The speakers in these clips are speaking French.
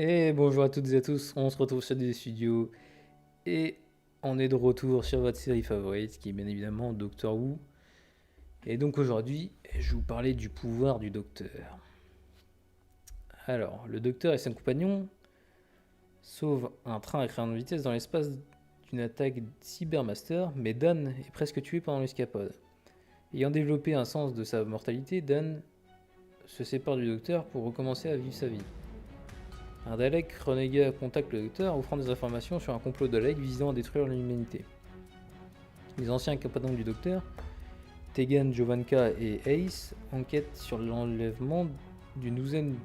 Et bonjour à toutes et à tous, on se retrouve sur des studios et on est de retour sur votre série favorite qui est bien évidemment Doctor Who. Et donc aujourd'hui, je vais vous parler du pouvoir du Docteur. Alors, le Docteur et son compagnon sauvent un train à grande vitesse dans l'espace d'une attaque Cybermaster, mais Dan est presque tué pendant l'escapade. Ayant développé un sens de sa mortalité, Dan se sépare du Docteur pour recommencer à vivre sa vie. Un Dalek renégat contacte le Docteur, offrant des informations sur un complot Dalek visant à détruire l'humanité. Les anciens compagnons du Docteur, Tegan, Jovanka et Ace, enquêtent sur l'enlèvement d'une douzaine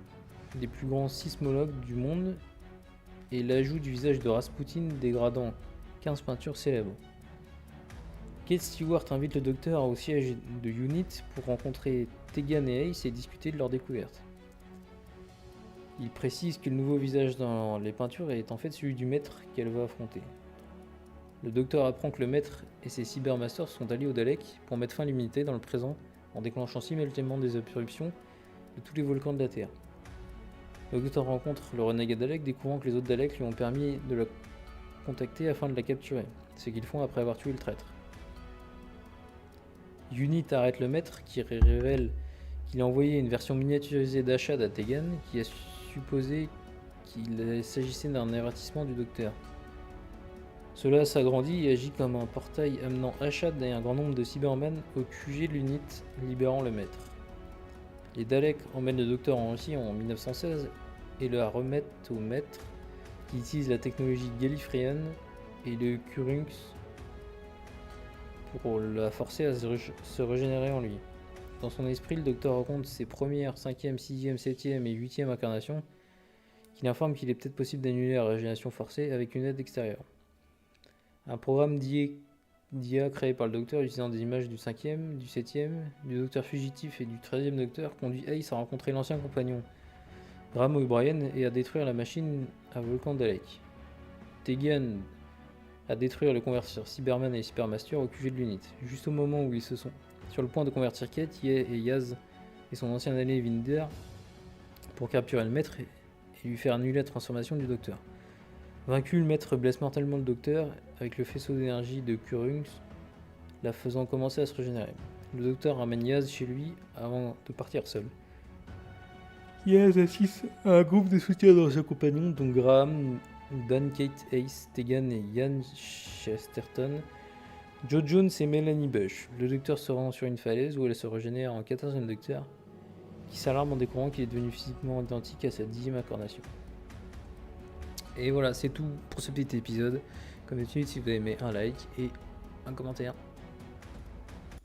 des plus grands sismologues du monde et l'ajout du visage de Rasputin dégradant 15 peintures célèbres. Kate Stewart invite le Docteur au siège de UNIT pour rencontrer Tegan et Ace et discuter de leur découverte. Il précise que le nouveau visage dans les peintures est en fait celui du maître qu'elle va affronter. Le Docteur apprend que le maître et ses Cybermasters sont alliés aux Daleks pour mettre fin à l'humanité dans le présent en déclenchant simultanément des éruptions de tous les volcans de la Terre. Le Docteur rencontre le renégat Dalek, découvrant que les autres Daleks lui ont permis de la contacter afin de la capturer, ce qu'ils font après avoir tué le traître. Unit arrête le maître qui révèle qu'il a envoyé une version miniaturisée d'Ashad à Tegan qui a supposé qu'il s'agissait d'un avertissement du Docteur. Cela s'agrandit et agit comme un portail amenant Ashad et un grand nombre de Cybermen au QG de l'unité, libérant le maître. Les Daleks emmènent le Docteur en Russie en 1916 et le remettent au maître qui utilise la technologie gallifréenne et le Kurunx pour la forcer à se régénérer en lui. Dans son esprit, le Docteur raconte ses premières 5e, 6e, 7e et 8e incarnations, qu'il informe qu'il est peut-être possible d'annuler la régénération forcée avec une aide extérieure. Un programme d'IA créé par le Docteur utilisant des images du 5e, du 7e, du Docteur fugitif et du 13e Docteur conduit Ace à rencontrer l'ancien compagnon Graham O'Brien et à détruire la machine à volcan Dalek. Tegan à détruire le convertisseur Cyberman et Cybermaster au QG de l'unité. Juste au moment où ils se sont sur le point de convertir Kate, Ye et Yaz et son ancien allié Vinder pour capturer le maître et lui faire annuler la transformation du Docteur. Vaincu, le maître blesse mortellement le Docteur avec le faisceau d'énergie de Kurunx, la faisant commencer à se régénérer. Le Docteur ramène Yaz chez lui avant de partir seul. Yaz assiste à un groupe de soutien d'anciens compagnons dont Graham, Dan, Kate, Ace, Tegan et Ian Chesterton, Joe Jones et Melanie Bush. Le Docteur se rend sur une falaise où elle se régénère en 14e Docteur, qui s'alarme en découvrant qu'il est devenu physiquement identique à sa 10e incarnation. Et voilà, c'est tout pour ce petit épisode. Comme d'habitude, si vous avez aimé, un like et un commentaire.